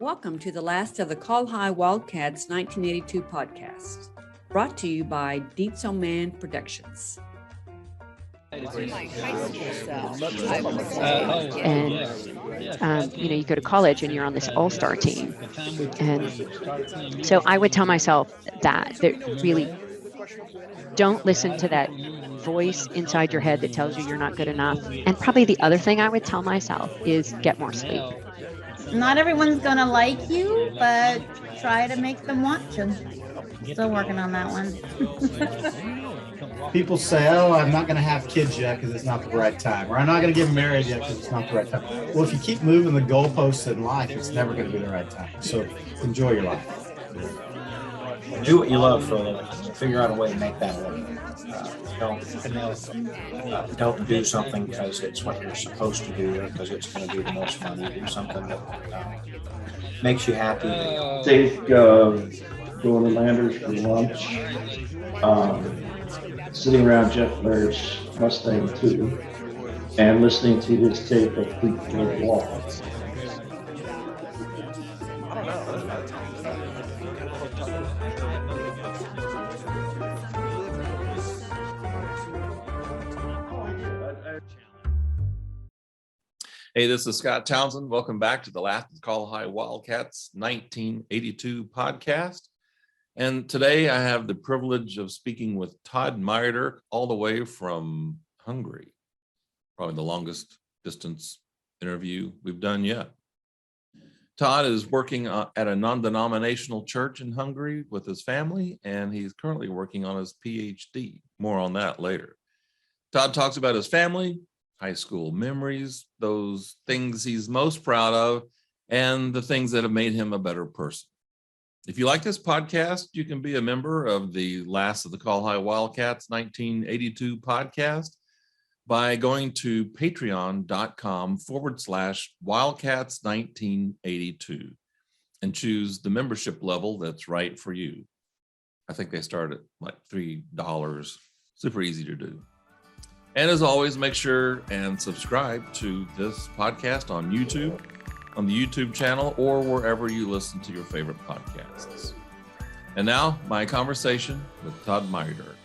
Welcome to the last of the Col-Hi Wildcats 1982 podcast, brought to you by Dietzel Man Productions. And you go to college and you're on this all-star team. And so I would tell myself that really don't listen to that voice inside your head that tells you you're not good enough. And probably the other thing I would tell myself is get more sleep. not everyone's gonna like you, but try to make them want to. Still working on that one. People say, oh, I'm not going to have kids yet because it's not the right time. Or I'm not going to get married yet because it's not the right time. Well, if you keep moving the goalposts in life, it's never going to be the right time. So enjoy your life. Do what you love for a living. Figure out a way to make that work. Don't do something because it's what you're supposed to do or because it's going to be the most fun. You do something that makes you happy. Take going to Landers for lunch. Sitting around Jeff Blair's Mustang 2 and listening to his tape of Creek Road Walk. Hey, this is Scott Townsend. Welcome back to the last of the Col-Hi Wildcats 1982 podcast. And today I have the privilege of speaking with Todd Meyerdirk all the way from Hungary. Probably the longest distance interview we've done yet. Todd is working at a non-denominational church in Hungary with his family, and he's currently working on his PhD. More on that later. Todd talks about his family, high school memories, those things he's most proud of, and the things that have made him a better person. If you like this podcast, you can be a member of the last of the Col-Hi Wildcats 1982 podcast by going to patreon.com/Wildcats1982 and choose the membership level that's right for you. I think they start at like $3. Super easy to do. And as always, make sure and subscribe to this podcast on YouTube, on the YouTube channel, or wherever you listen to your favorite podcasts. And now, my conversation with Todd Meyerdirk.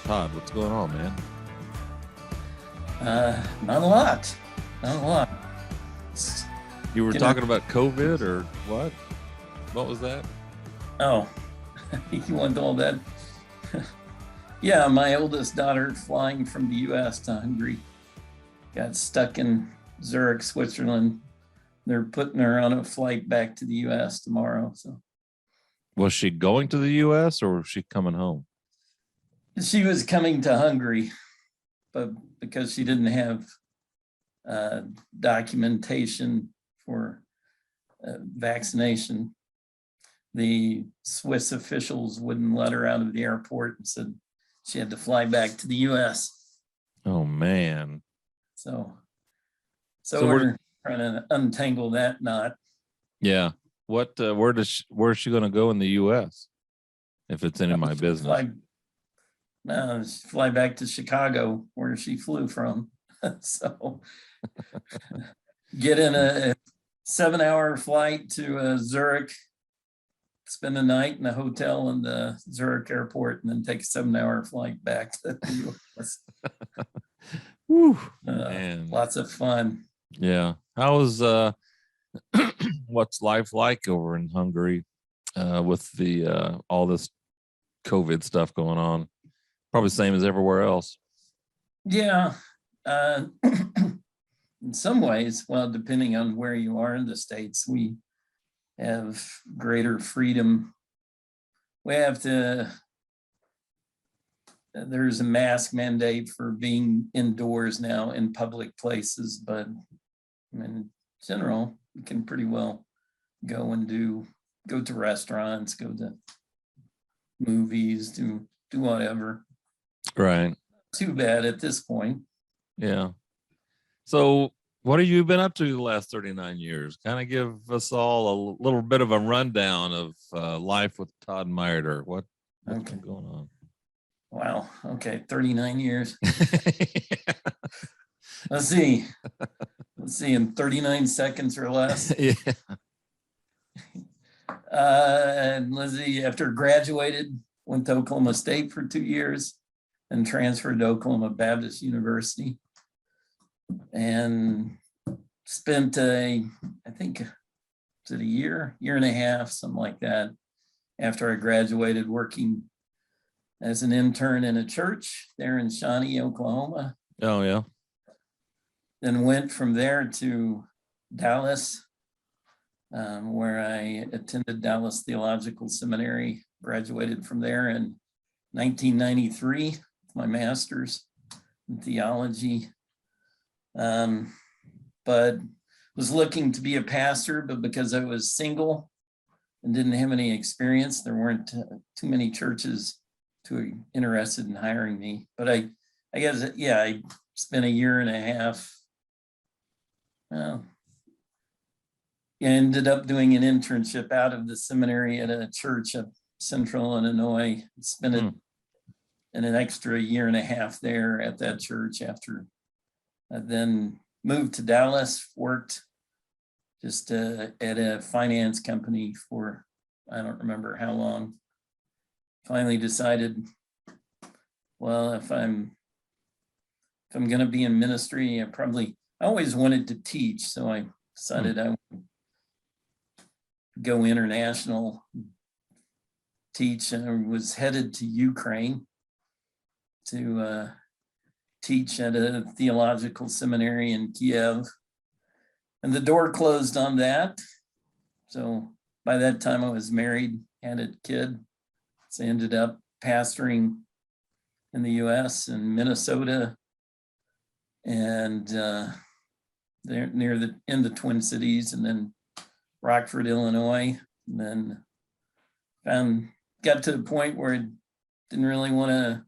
Todd, what's going on, man? Not a lot. Not a lot. You were talking about COVID or what? What was that? Oh, you want all that? Yeah, my oldest daughter flying from the U.S. to Hungary. Got stuck in Zurich, Switzerland. They're putting her on a flight back to the U.S. tomorrow. So, was she going to the U.S. or was she coming home? She was coming to Hungary, but because she didn't have documentation for vaccination, the Swiss officials wouldn't let her out of the airport and said she had to fly back to the U.S. Oh, man. So we're trying to untangle that knot. Yeah. What? Where's she going to go in the U.S. if it's any of my business? Fly back to Chicago, where she flew from. So get in a 7-hour flight to Zurich, spend the night in a hotel in the Zurich airport, and then take a 7-hour flight back to the U.S. Whew, lots of fun. Yeah. How was what's life like over in Hungary with the all this COVID stuff going on? Probably the same as everywhere else. Yeah. In some ways, well, depending on where you are in the States, we have greater freedom. There's a mask mandate for being indoors now in public places, but I mean, in general, you can pretty well go to restaurants, go to movies, do whatever. Right. Too bad at this point. Yeah. So what have you been up to the last 39 years? Kind of give us all a little bit of a rundown of life with Todd Meyerdirk. What's been going on? Wow. Okay. 39 years. Let's see. let's see, in 39 seconds or less. Yeah. And Lizzie, after graduated, went to Oklahoma State for 2 years and transferred to Oklahoma Baptist University. And spent I think, was it a year and a half, something like that, after I graduated, working as an intern in a church there in Shawnee, Oklahoma. Oh, yeah. Then went from there to Dallas, where I attended Dallas Theological Seminary, graduated from there in 1993, my master's in theology. But was looking to be a pastor, but because I was single and didn't have any experience, there weren't too many churches too interested in hiring me. But I guess, yeah, I spent a year and a half. Well, I ended up doing an internship out of the seminary at a church of Central Illinois. Spent an extra year and a half there at that church after I then moved to Dallas, worked just at a finance company for, I don't remember how long. Finally decided, well, if I'm gonna be in ministry, I always wanted to teach. So I decided I would go international, teach, and I was headed to Ukraine to teach at a theological seminary in Kiev. And the door closed on that. So by that time I was married, had a kid. So I ended up pastoring in the US and Minnesota and there in the Twin Cities, and then Rockford, Illinois. And then got to the point where I didn't really want to,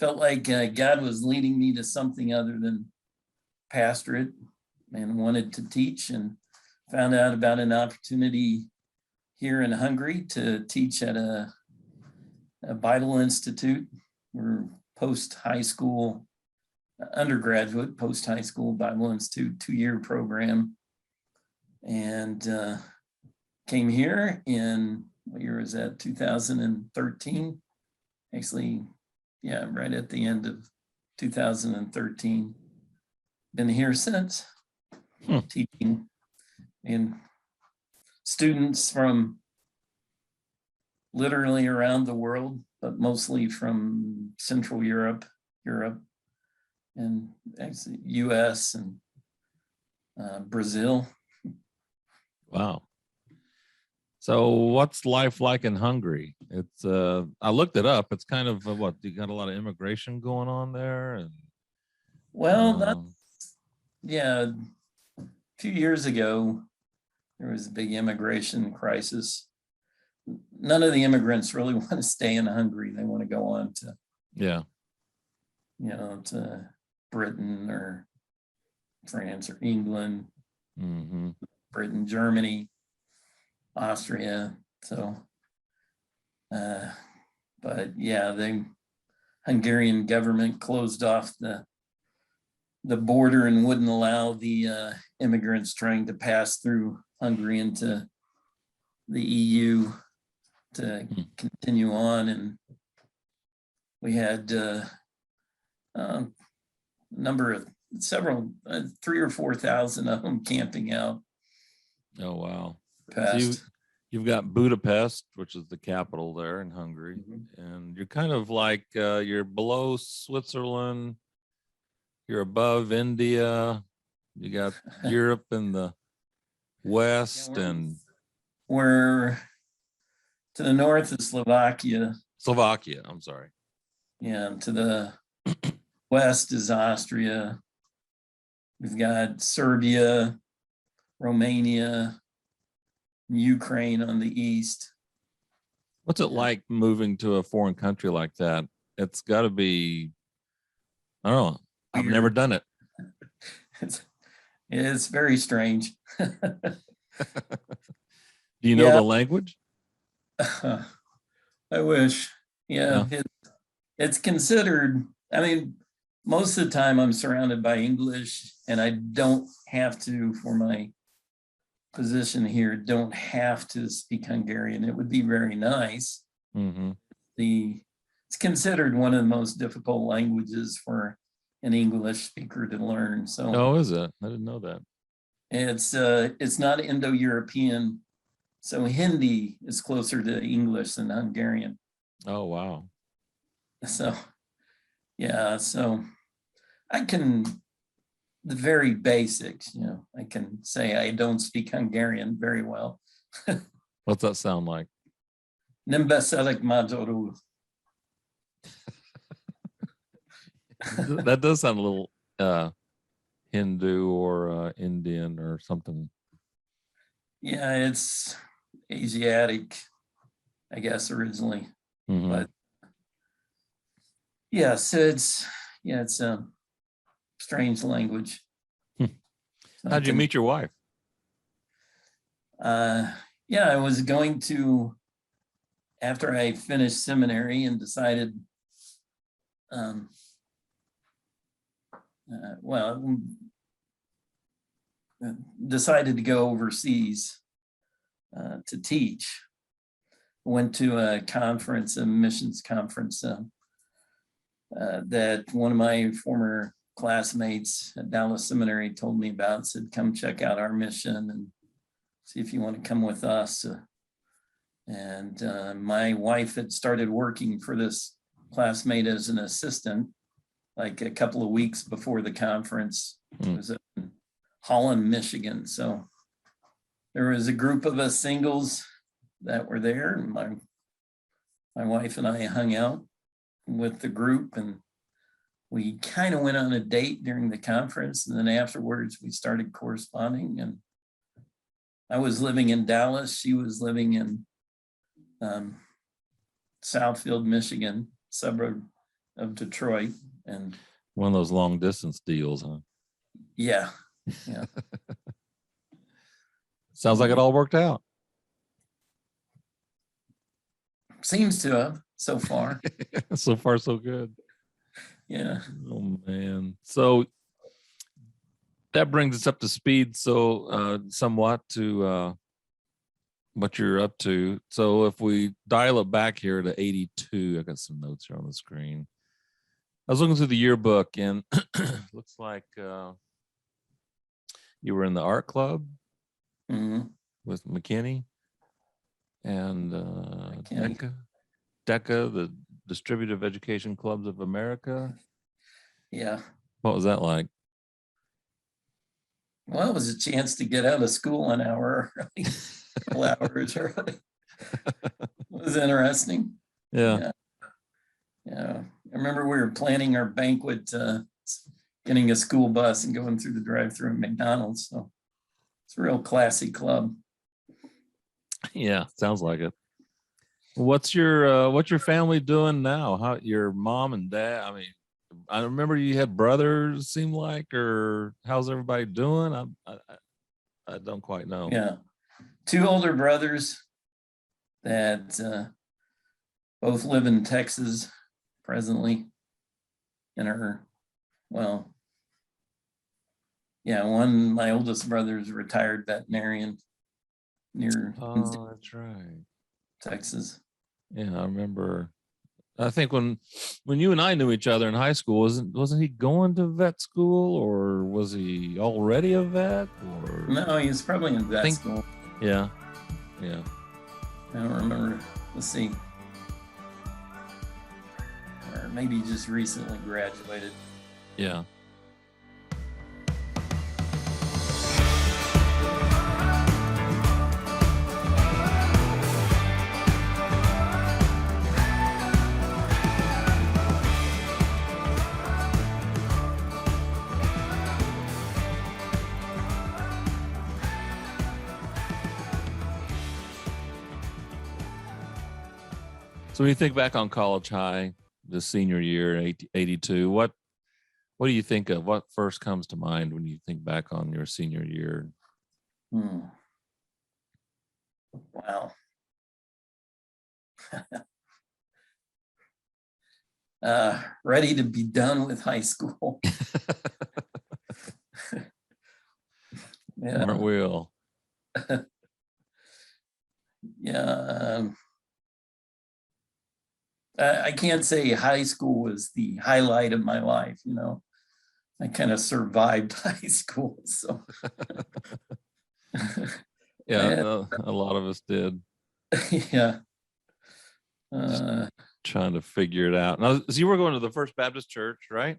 felt like God was leading me to something other than pastorate, and wanted to teach, and found out about an opportunity here in Hungary to teach at a Bible Institute, or post-high school, undergraduate post-high school Bible Institute 2-year program. And came here in, what year was that, 2013? Actually, yeah, right at the end of 2013. Been here since, teaching, and students from literally around the world, but mostly from Central Europe, and actually US and Brazil. Wow. So what's life like in Hungary? It's I looked it up. It's kind of what, you got a lot of immigration going on there, and well, yeah, a few years ago there was a big immigration crisis. None of the immigrants really want to stay in Hungary. They want to go on to, to Britain or France or England, Britain, Germany, Austria. So, but yeah, the Hungarian government closed off the border and wouldn't allow the immigrants trying to pass through Hungary into the EU to continue on. And we had a number of several 3,000 or 4,000 of them camping out. Oh, wow. So you've got Budapest, which is the capital there in Hungary, and you're kind of like you're below Switzerland, you're above India, you got Europe in the west, and we're to the north of Slovakia. I'm sorry. Yeah, to the west is Austria. We've got Serbia, Romania, Ukraine on the east. What's it like moving to a foreign country like that? It's got to be, I don't know, I've never done it. It's very strange. Do you know the language? I wish. Yeah, it's considered, I mean, most of the time I'm surrounded by English, and I don't have to, for my position here, don't have to speak Hungarian. It would be very nice. Mm-hmm. It's considered one of the most difficult languages for an English speaker to learn. So, Oh, is it? I didn't know that. it's not Indo-European. So Hindi is closer to English than Hungarian. Oh, wow. So, yeah, so I can, the very basics, I can say I don't speak Hungarian very well. What's that sound like? Nem beszélek magyarul. That does sound a little Hindu or Indian or something. Yeah, it's Asiatic, I guess, originally. Mm-hmm. But yes, it's a strange language. How'd you meet your wife? Yeah, I was going to, after I finished seminary and decided, decided to go overseas to teach. Went to a conference, a missions conference that one of my former classmates at Dallas Seminary told me about, said, come check out our mission and see if you want to come with us. And my wife had started working for this classmate as an assistant, like a couple of weeks before the conference. It was in Holland, Michigan. So there was a group of us singles that were there, and my wife and I hung out with the group, and we kind of went on a date during the conference, and then afterwards we started corresponding. And I was living in Dallas, she was living in Southfield, Michigan, suburb of Detroit. And one of those long distance deals, huh? Yeah. Sounds like it all worked out. Seems to have so far. So far, so good. Yeah. Oh man. So that brings us up to speed. So somewhat to what you're up to. So if we dial it back here to 82, I got some notes here on the screen. I was looking through the yearbook, and looks like you were in the art club with McKinney and DECA, the Distributive Education Clubs of America. Yeah. What was that like? Well, it was a chance to get out of school an hour early, a couple hours early. It was interesting. Yeah. I remember we were planning our banquet, getting a school bus and going through the drive-through at McDonald's. So it's a real classy club. Yeah, sounds like it. What's your family doing now? How your mom and dad? I mean, I remember you had brothers, seem like, or how's everybody doing? I don't quite know. Yeah, 2 older brothers that both live in Texas presently, and my oldest brother is a retired veterinarian near that's right, Texas. Yeah, I remember. I think when you and I knew each other in high school, wasn't he going to vet school, or was he already a vet? Or no, he was probably in vet school. Yeah. I don't remember. Let's see. Or maybe just recently graduated. Yeah. So when you think back on College High, the senior year, 82, what do you think of? What first comes to mind when you think back on your senior year? Wow. ready to be done with high school. Aren't we all? Yeah. I can't say high school was the highlight of my life, you know. I kind of survived high school, so. Yeah, a lot of us did. Yeah. Trying to figure it out. Now, so you were going to the First Baptist Church, right?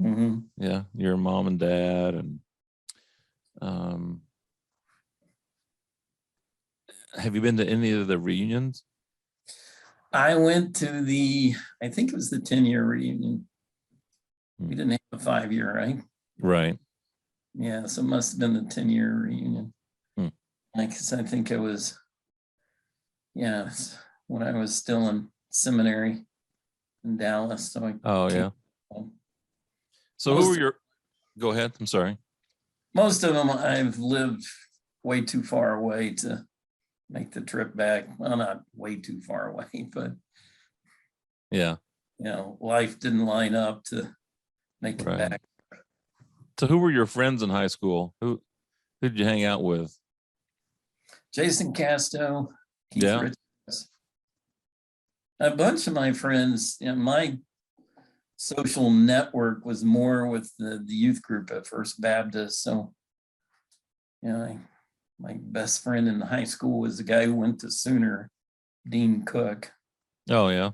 Mhm. Yeah, your mom and dad, and have you been to any of the reunions? I went to I think it was the 10-year reunion. We didn't have a 5-year, right? Right. Yeah, so it must have been the 10-year reunion. Because I think it was, when I was still in seminary in Dallas. So yeah. Home. So who were go ahead, I'm sorry. Most of them I've lived way too far away to make the trip back. Well, not way too far away, but yeah, life didn't line up to make it back. So who were your friends in high school? Who did you hang out with? Jason Casto, Keith Richards. A bunch of my friends, my social network was more with the youth group at First Baptist. So, my best friend in high school was the guy who went to Sooner, Dean Cook. Oh, yeah.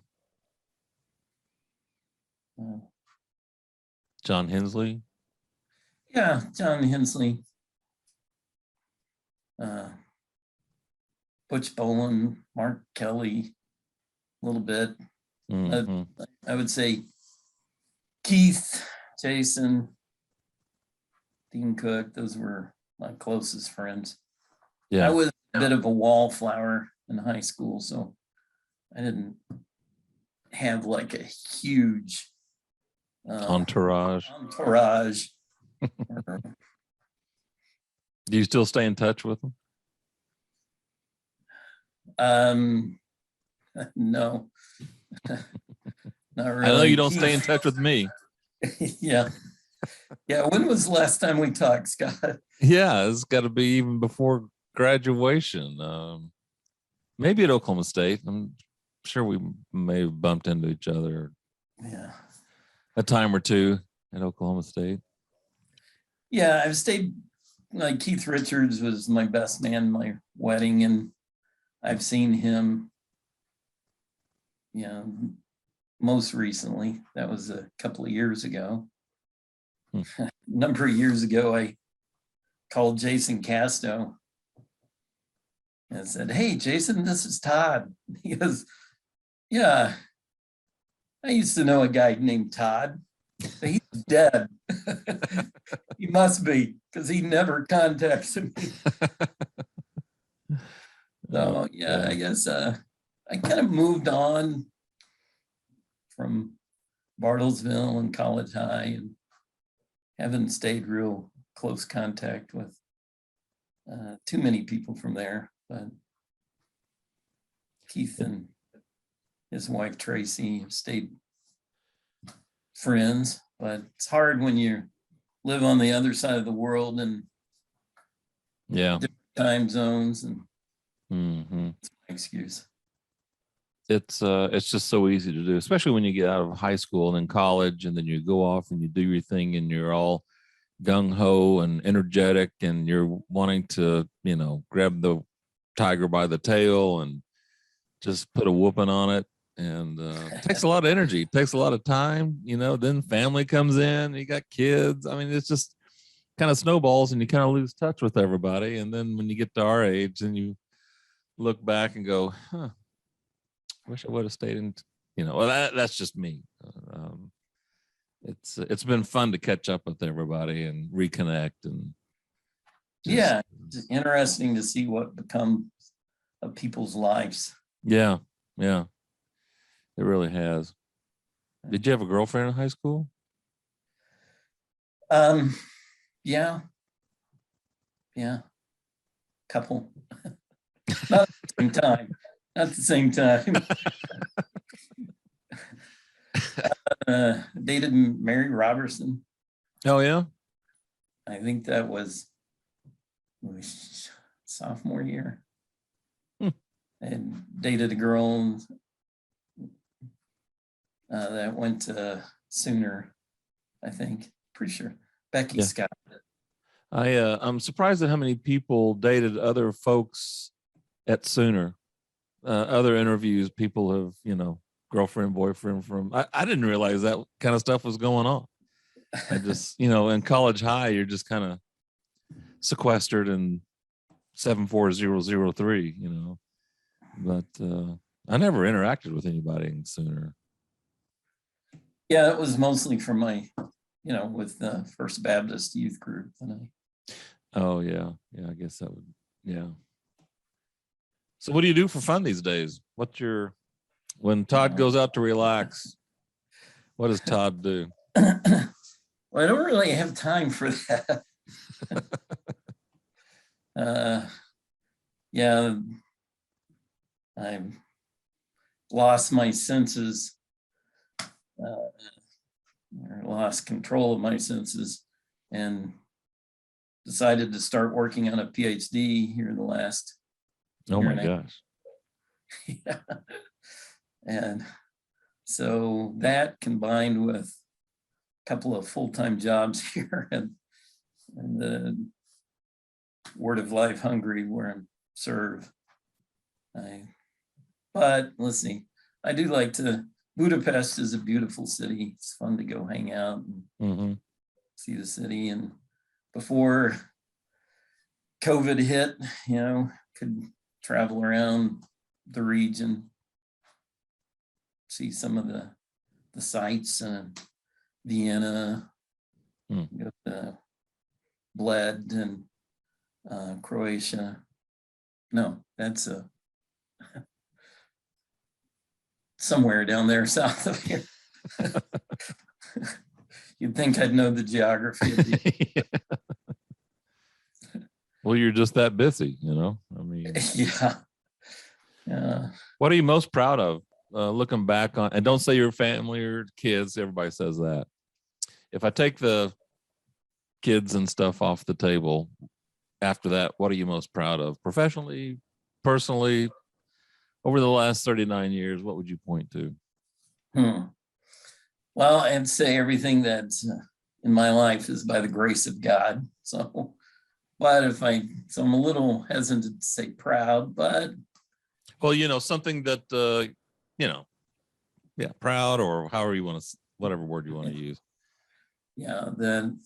John Hensley. Yeah, John Hensley. Butch Boland, Mark Kelly, a little bit. I would say Keith, Jason, Dean Cook, those were my closest friends. Yeah. I was a bit of a wallflower in high school, so I didn't have like a huge entourage. Do you still stay in touch with them? No, not really. I know you don't stay in touch with me. Yeah. When was the last time we talked, Scott? Yeah, it's got to be even before graduation. Maybe at Oklahoma State. I'm sure we may have bumped into each other. Yeah, a time or two at Oklahoma State. Yeah, I've stayed. Like Keith Richards was my best man in my wedding, and I've seen him, most recently. That was a couple of years ago. A number of years ago, I called Jason Casto and said, "Hey, Jason, this is Todd." He goes, "Yeah, I used to know a guy named Todd. He's dead." He must be, because he never contacted me. So yeah, I guess I kind of moved on from Bartlesville and College High, and haven't stayed real close contact with too many people from there. But Keith and his wife Tracy have stayed friends, but it's hard when you live on the other side of the world and different time zones, and that's my excuse. It's just so easy to do, especially when you get out of high school and then college, and then you go off and you do your thing and you're all gung-ho and energetic and you're wanting to, grab the tiger by the tail and just put a whooping on it. And it takes a lot of energy, it takes a lot of time, then family comes in, you got kids. I mean, it's just kind of snowballs and you kind of lose touch with everybody. And then when you get to our age and you look back and go, I wish I would have stayed in, well, that's just me. It's been fun to catch up with everybody and reconnect. And it's interesting to see what becomes of people's lives. Yeah. It really has. Did you have a girlfriend in high school? Yeah. Couple. Not at the same time. Dated Mary Robertson. Oh yeah. I think that was sophomore year. I had dated a girl that went to Sooner, I think. Pretty sure. Becky Yeah. Scott. I'm surprised at how many people dated other folks at Sooner. Other interviews, people have, girlfriend, boyfriend from. I didn't realize that kind of stuff was going on. I just, in College High, you're just kind of sequestered in 74003, but I never interacted with anybody in Sooner. Yeah, it was mostly from my, with the First Baptist youth group. Oh yeah. Yeah. I guess that would, yeah. So what do you do for fun these days? When Todd goes out to relax, what does Todd do? Well, I don't really have time for that. Yeah, I've lost my senses, or lost control of my senses, and decided to start working on a PhD here in the last. Oh my gosh. Yeah. And so that combined with a couple of full-time jobs here and the Word of Life Hungary where I'm served. But let's see, I do like Budapest is a beautiful city. It's fun to go hang out and see the city. And before COVID hit, could travel around the region, see some of the sites, Vienna, go to Bled and Croatia. No, that's somewhere down there south of here. You'd think I'd know the geography of the Well, you're just that busy, I mean. Yeah. What are you most proud of looking back on? And don't say your family or kids. Everybody says that. If I take the kids and stuff off the table, after that, what are you most proud of? Professionally, personally, over the last 39 years, what would you point to? Well, I'd say everything that's in my life is by the grace of God. So, but I'm a little hesitant to say proud, but. Well, something that, proud, or however you want to, whatever word you want to use. Yeah, then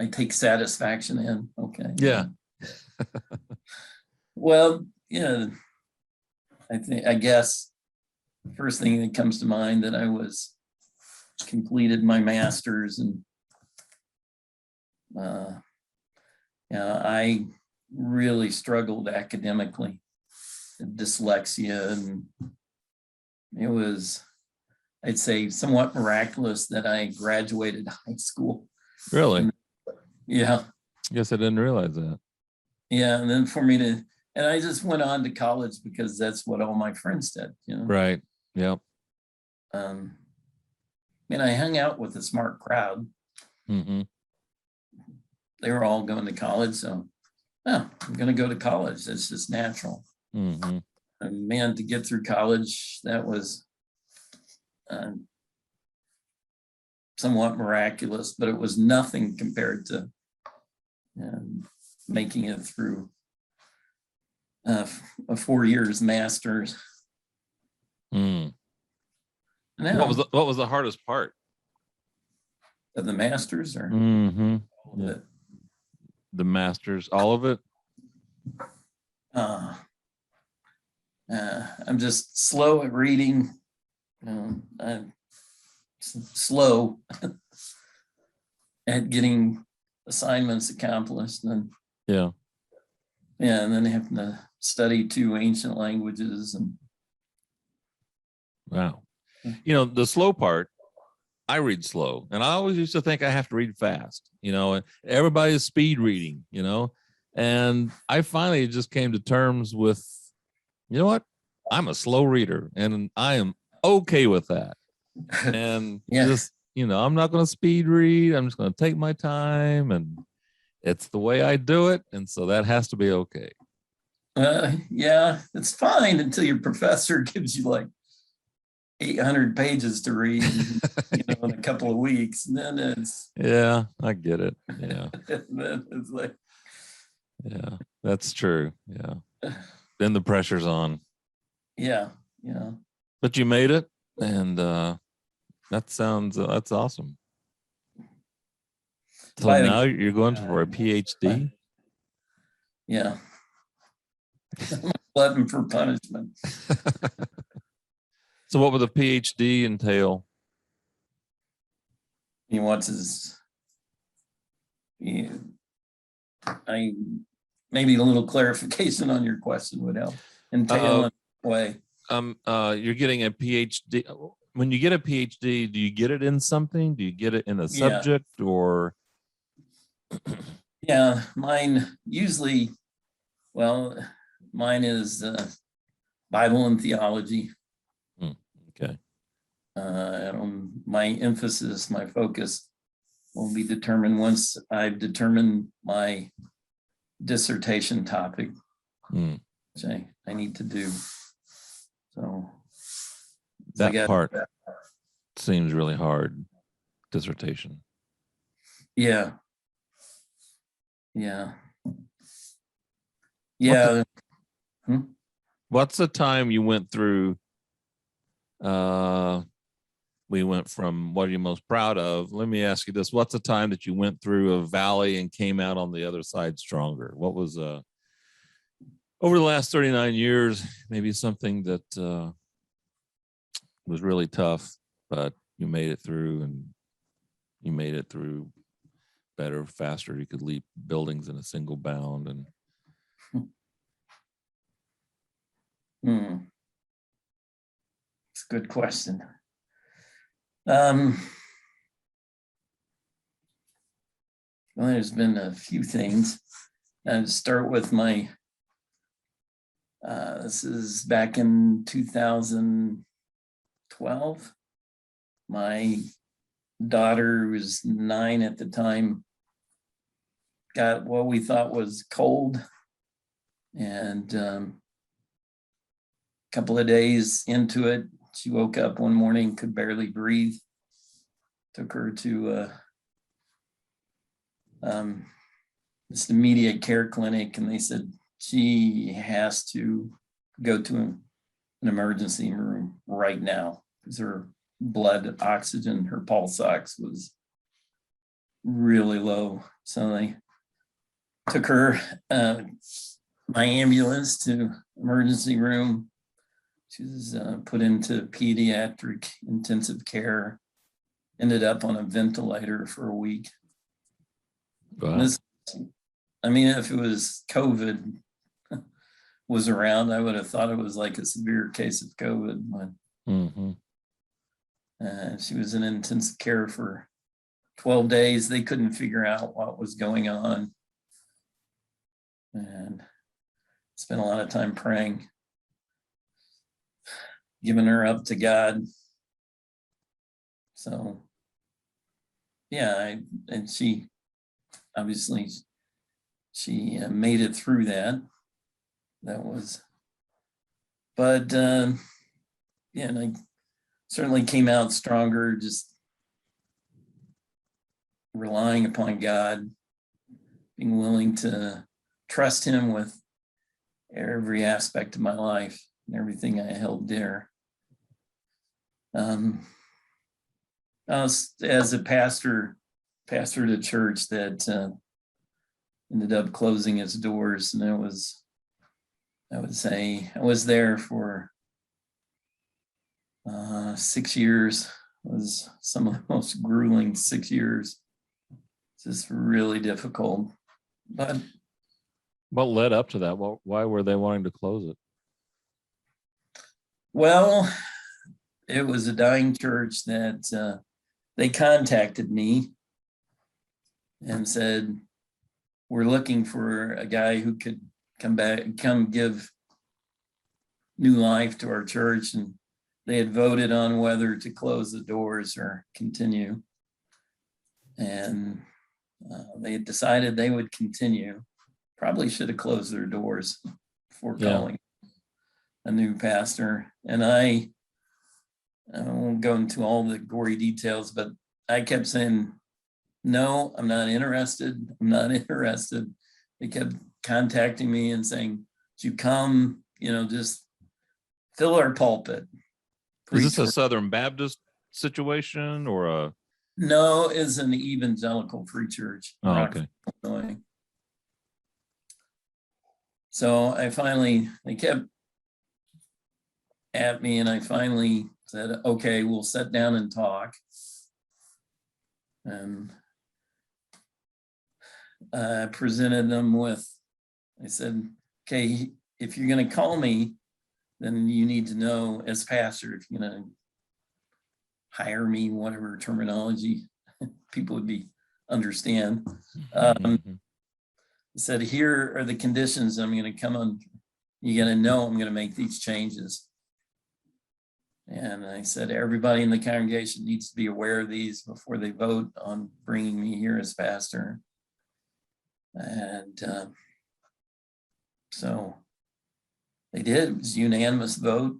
I take satisfaction in. Okay. Yeah. Well, I guess first thing that comes to mind that I completed my master's, and I really struggled academically, dyslexia, and it was, I'd say, somewhat miraculous that I graduated high school. Really? Yeah. I guess I didn't realize that. Yeah, and then and I just went on to college because that's what all my friends did, Right. Yep. And I hung out with a smart crowd. They were all going to college, so I'm going to go to college. That's just natural. And man, to get through college, that was somewhat miraculous, but it was nothing compared to making it through a 4 years master's. What was the hardest part of the master's, or the master's, all of it? I'm just slow at reading. I'm slow at getting assignments accomplished, and and then having to study 2 ancient languages. And wow. The slow part, I read slow, and I always used to think I have to read fast, and everybody's speed reading, and I finally just came to terms with, you know what? I'm a slow reader, and I am okay with that. and Yeah. just, I'm not going to speed read. I'm just going to take my time, and it's the way I do it. And so that has to be okay. Yeah, it's fine until your professor gives you like 800 pages to read, in a couple of weeks. And then yeah, I get it. Yeah. then it's like, yeah, that's true. Yeah. Then the pressure's on. Yeah. But you made it, and that's awesome. So now you're going for a PhD? Yeah. Glutton for punishment. So what would the PhD entail? He wants maybe a little clarification on your question would help. Entail in a way. You're getting a PhD. When you get a PhD, do you get it in something? Do you get it in a subject or? Yeah, mine usually, mine is Bible and theology. Okay. My emphasis, my focus will be determined once I've determined my dissertation topic, which I need to do. So that part seems really hard, dissertation. Yeah. What's the time you went through? We went from what are you most proud of? Let me ask you this. What's the time that you went through a valley and came out on the other side stronger? What was over the last 39 years, maybe something that was really tough, but you made it through, and you made it through better, faster. You could leap buildings in a single bound. And it's a good question. Well, there's been a few things. I'll start with my, this is back in 2012. My daughter, who was 9 at the time, got what we thought was cold. And a couple of days into it, she woke up one morning, could barely breathe. Took her to this immediate care clinic, and they said she has to go to an emergency room right now because her blood oxygen, her pulse ox was really low. So they took her, my ambulance, to emergency room. She was put into pediatric intensive care, ended up on a ventilator for a week. Wow. If it was COVID was around, I would have thought it was like a severe case of COVID. But she was in intensive care for 12 days. They couldn't figure out what was going on. And spent a lot of time praying, giving her up to God. So, yeah, and she obviously made it through that. That was, but and I certainly came out stronger, just relying upon God, being willing to trust Him with every aspect of my life and everything I held dear. I was, as a pastor at a church that ended up closing its doors, and I was there for 6 years. It was some of the most grueling 6 years. It's just really difficult. But what led up to that? Why were they wanting to close it? Well, it was a dying church that they contacted me and said, we're looking for a guy who could come give new life to our church. And they had voted on whether to close the doors or continue. And they had decided they would continue. Probably should have closed their doors before calling a new pastor. And I won't go into all the gory details, but I kept saying, no, I'm not interested. I'm not interested. They kept contacting me and saying, "Would you come, just fill our pulpit." Is this a Southern Baptist situation or a? No, it's an evangelical free church. Oh, okay. Illinois. So they kept at me, and I finally said, okay, we'll sit down and talk. And I presented them with, I said, okay, if you're going to call me, then you need to know as pastor, if you're going to hire me, whatever terminology people would understand. I said, here are the conditions I'm going to come on. You're going to know I'm going to make these changes. And I said, everybody in the congregation needs to be aware of these before they vote on bringing me here as pastor. And so they did. It was a unanimous vote.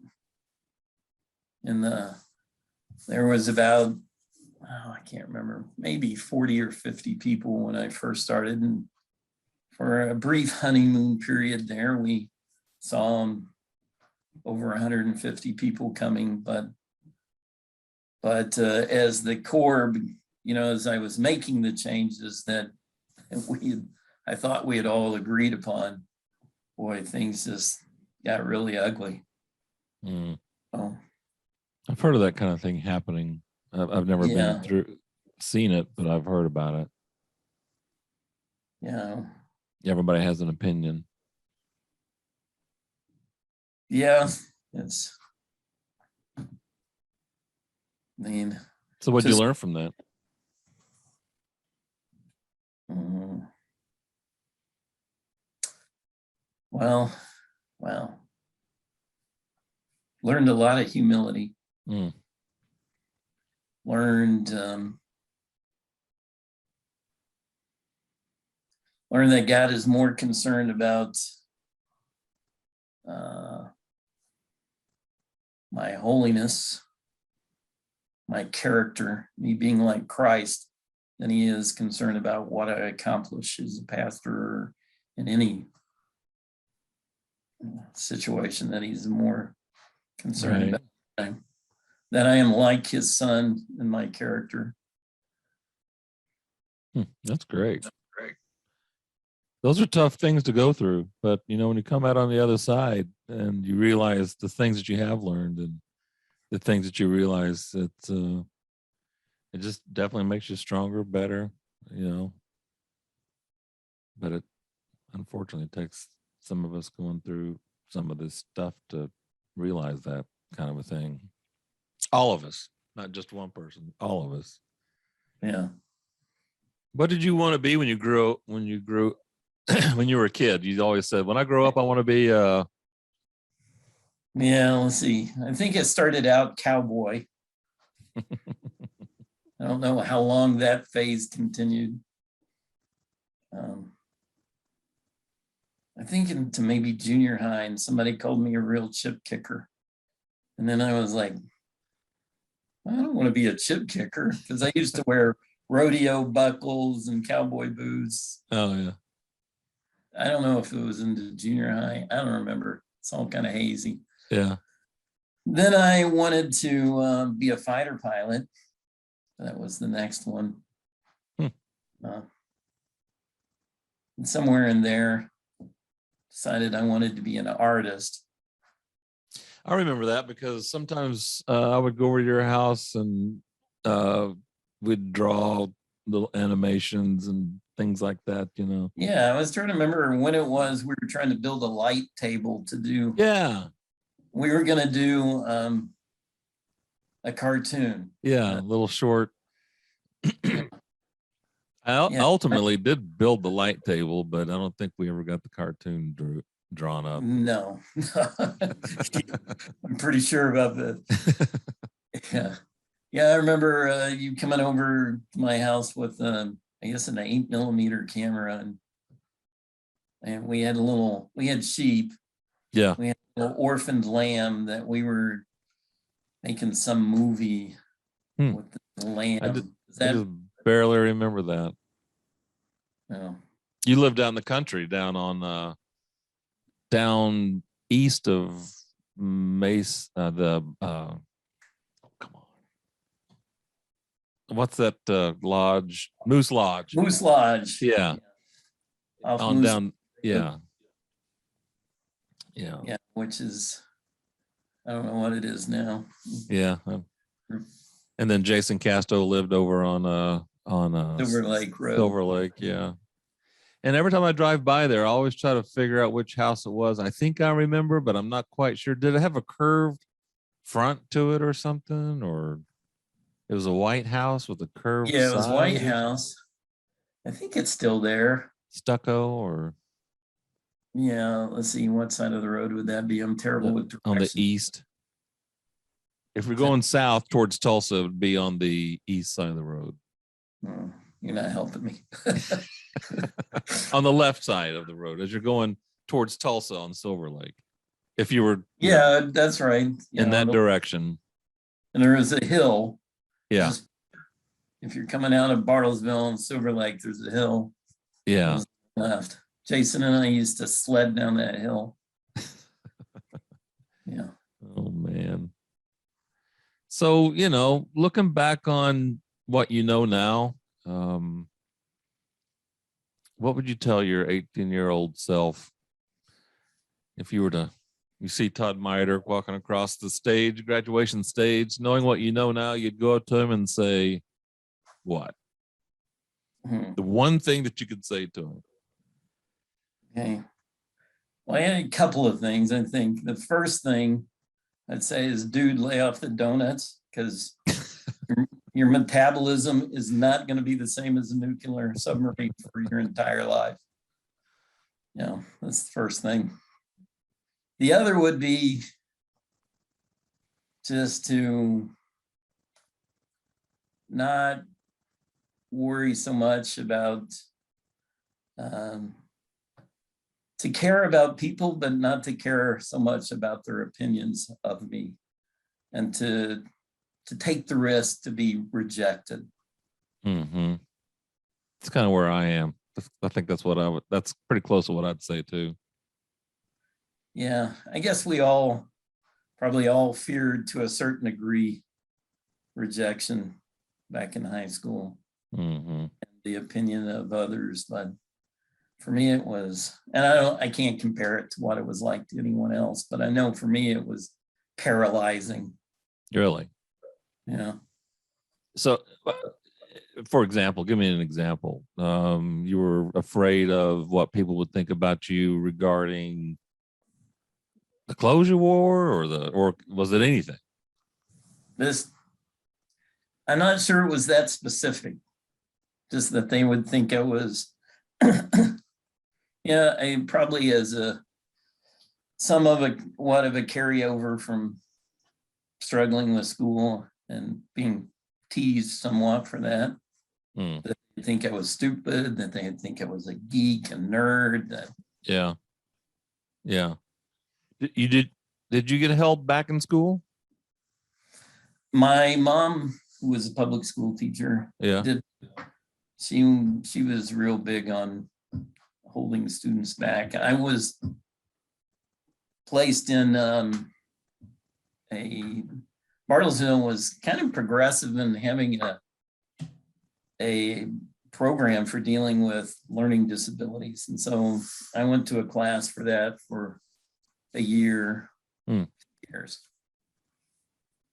And there was about, I can't remember, maybe 40 or 50 people when I first started. And for a brief honeymoon period there, we saw over 150 people coming. But as the core, as I was making the changes that I thought we had all agreed upon, boy, things just got really ugly. Oh. I've heard of that kind of thing happening. I've never seen it, but I've heard about it. Yeah. Everybody has an opinion. Yeah, so what did you learn from that? Well, learned a lot of humility. Learned that God is more concerned about my holiness, my character, me being like Christ, than he is concerned about what I accomplish as a pastor or in any situation. That he's more concerned about that I am like his son in my character. That's great. Those are tough things to go through, but when you come out on the other side and you realize the things that you have learned and the things that you realize, that it just definitely makes you stronger, better, but it unfortunately takes some of us going through some of this stuff to realize that kind of a thing. All of us, not just one person, all of us. Yeah. What did you want to be when you grew when you were a kid? You always said, when I grow up, I want to be yeah, let's see. I think it started out cowboy. I don't know how long that phase continued. I think into maybe junior high, and somebody called me a real chip kicker. And then I was like, I don't want to be a chip kicker, because I used to wear rodeo buckles and cowboy boots. Oh, yeah. I don't know if it was into junior high. I don't remember. It's all kind of hazy. Yeah. Then I wanted to be a fighter pilot. That was the next one. And somewhere in there, decided I wanted to be an artist. I remember that because sometimes I would go over to your house and we'd draw little animations and things like that, Yeah, I was trying to remember when it was we were trying to build a light table to do. Yeah. We were going to do a cartoon. Yeah, a little short. I ultimately did build the light table, but I don't think we ever got the cartoon drawn up. No. I'm pretty sure about that. Yeah. Yeah, I remember you coming over to my house with, I guess, an 8mm camera, and we had sheep. Yeah. We had a little orphaned lamb that we were making some movie with the lamb. I just barely remember that. Oh. You live down the country, down east of Mace, come on. What's that lodge? Moose Lodge. Moose Lodge. Yeah. On down. Yeah. Yeah. Yeah, which is, I don't know what it is now. Yeah. And then Jason Casto lived over on Silver Lake Road. Silver Lake, yeah. And every time I drive by there, I always try to figure out which house it was. I think I remember, but I'm not quite sure. Did it have a curved front to it or something? Or it was a white house with a curved Yeah, it was side? White House. I think it's still there. Stucco or? Yeah, let's see. What side of the road would that be? I'm terrible with directions. On the east. If we're going south towards Tulsa, it would be on the east side of the road. Oh, you're not helping me. On the left side of the road as you're going towards Tulsa on Silver Lake. If you were that's right. In that direction. And there is a hill. Yeah. If you're coming out of Bartlesville and Silver Lake, there's a hill. Yeah. Left. Jason and I used to sled down that hill. Yeah. Oh man. So, looking back on what you know now, what would you tell your 18-year-old self if you see Todd Meyerdirk walking across the stage, graduation stage, knowing what you know now, you'd go up to him and say, what? The one thing that you could say to him. Okay. Well, I had a couple of things. I think the first thing I'd say is, dude, lay off the donuts, because your metabolism is not going to be the same as a nuclear submarine for your entire life. That's the first thing. The other would be just to not worry so much about, to care about people, but not to care so much about their opinions of me, and to take the risk to be rejected. Mm-hmm. It's kind of where I am. I think that's that's pretty close to what I'd say too. Yeah, I guess we probably all feared to a certain degree rejection back in high school, and the opinion of others. But for me, it was, and I can't compare it to what it was like to anyone else, but I know for me it was paralyzing. Really? Yeah. So, for example, give me an example. You were afraid of what people would think about you regarding the clothes you wore, or was it anything? I'm not sure it was that specific. Just that they would think I was, yeah, I probably as what of a carryover from struggling with school and being teased somewhat for that. That they think I was stupid, that they think I was a geek, a nerd. Yeah. Did you get held back in school? My mom, who was a public school teacher, she was real big on holding students back. I was placed in Bartlesville was kind of progressive in having a program for dealing with learning disabilities. And so I went to a class for that for a year. Years.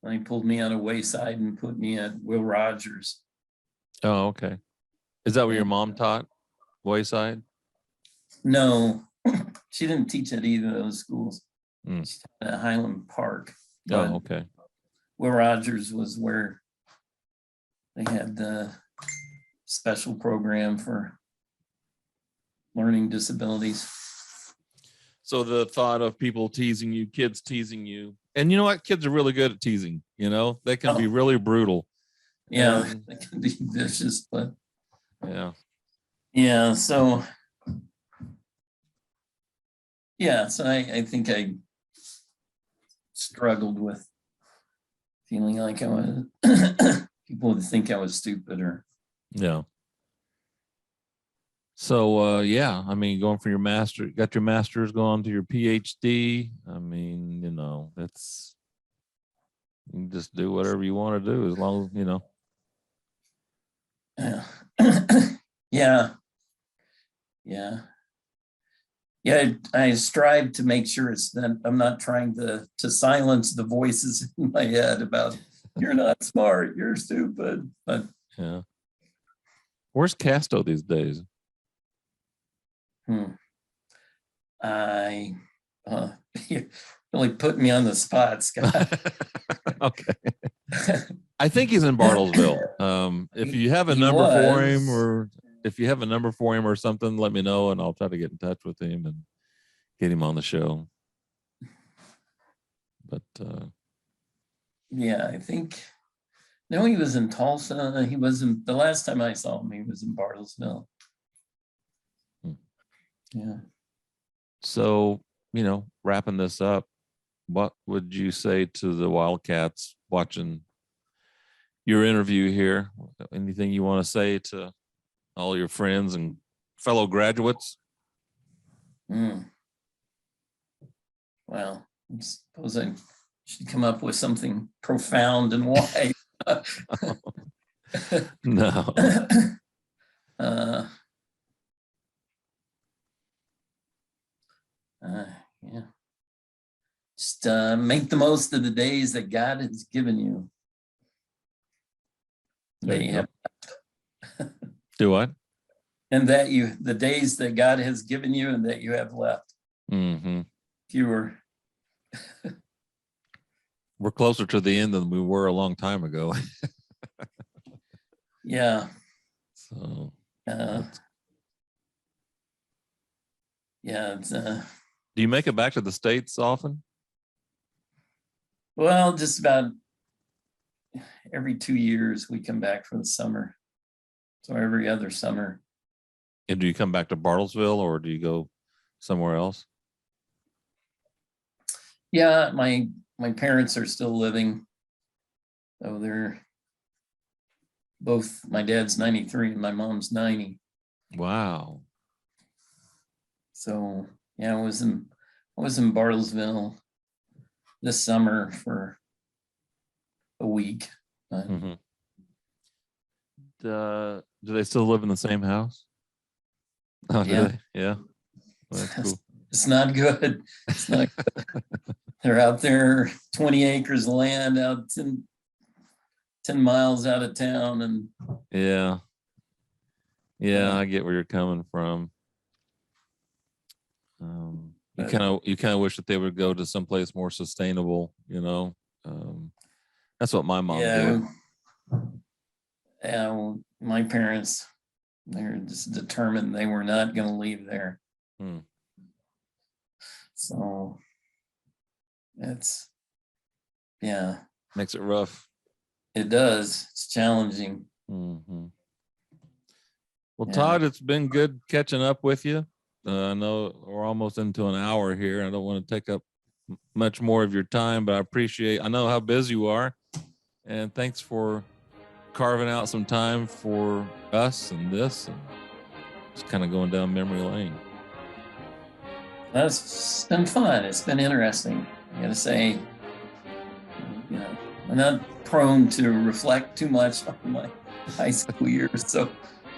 And he pulled me on a wayside and put me at Will Rogers. Oh, okay. Is that what your mom taught? Wayside? No, she didn't teach at either of those schools. She taught at Highland Park. Oh, okay. Will Rogers was where they had the special program for learning disabilities. So the thought of people teasing you, kids teasing you, and you know what? Kids are really good at teasing. You know, they can be really brutal. Yeah, And, they can be vicious, but yeah. Yeah, so I think I struggled with feeling like I was people would think I was stupid or Yeah. So yeah, I mean, going for your master, got your master's, going to your PhD. I mean, you know, that's, you can just do whatever you want to do as long as, you know. Yeah. I strive to make sure it's that I'm not trying to silence the voices in my head about you're not smart, you're stupid. But yeah. Where's Casto these days? I you really put me on the spot, Scott. Okay. I think he's in Bartlesville. If you have a number for him, or if you have a number for him or something, let me know and I'll try to get in touch with him and get him on the show. But yeah, I think no, he was in Tulsa. He wasn't the last time I saw him, he was in Bartlesville. Yeah. So, you know, wrapping this up, what would you say to the Wildcats watching your interview here? Anything you want to say to all your friends and fellow graduates? Well, I suppose I should come up with something profound and wise. No. Yeah. Just make the most of the days that God has given you. Do what? And that the days that God has given you and that you have left. Mm-hmm. Fewer. We're closer to the end than we were a long time ago. Yeah. So. Yeah. It's, do you make it back to the States often? Well, just about every 2 years we come back for the summer. So every other summer. And do you come back to Bartlesville or do you go somewhere else? Yeah, my parents are still living. So they're both, my dad's 93 and my mom's 90. Wow. So yeah, I was in Bartlesville this summer for a week. Mm-hmm. Do they still live in the same house? Oh, yeah. Do they? Yeah. Well, that's cool. It's not good. It's not good. They're out there, 20 acres of land out 10 miles out of town. And yeah, I get where you're coming from. You kind of wish that they would go to someplace more sustainable, you know. That's what my mom did. Yeah, well, my parents, they're just determined they were not going to leave there. So it's, yeah. Makes it rough. It does. It's challenging. Mm-hmm. Well, Todd, it's been good catching up with you. I know we're almost into an hour here. I don't want to take up much more of your time, but I know how busy you are. And thanks for carving out some time for us and this, and just kind of going down memory lane. That's been fun. It's been interesting. I gotta say, you know, I'm not prone to reflect too much on my high school years, so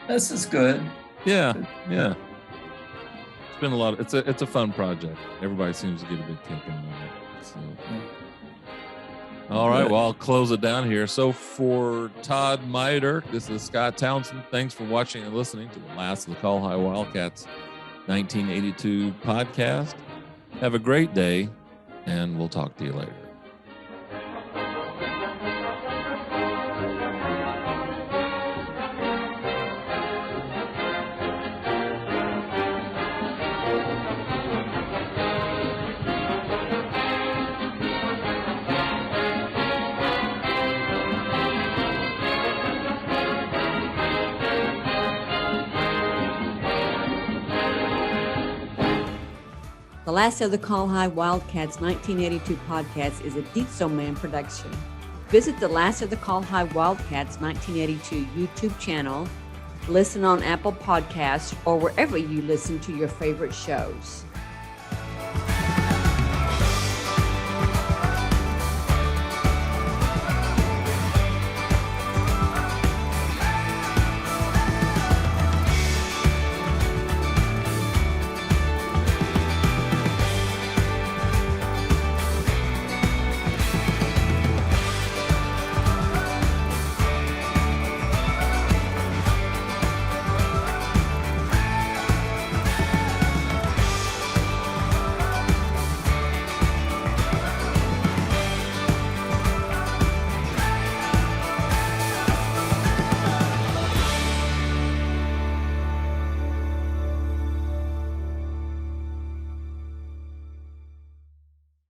this is good. Yeah. It's been a lot. It's a fun project. Everybody seems to get a big kick in on it. So. All right, well, I'll close it down here. So for Todd Meyerdirk, this is Scott Townsend. Thanks for watching and listening to the last of the Col-Hi Wildcats 1982 podcast. Have a great day, and we'll talk to you later. The Last of the Col-Hi Wildcats 1982 podcast is a Dietzel Man production. Visit the Last of the Col-Hi Wildcats 1982 YouTube channel, listen on Apple Podcasts, or wherever you listen to your favorite shows.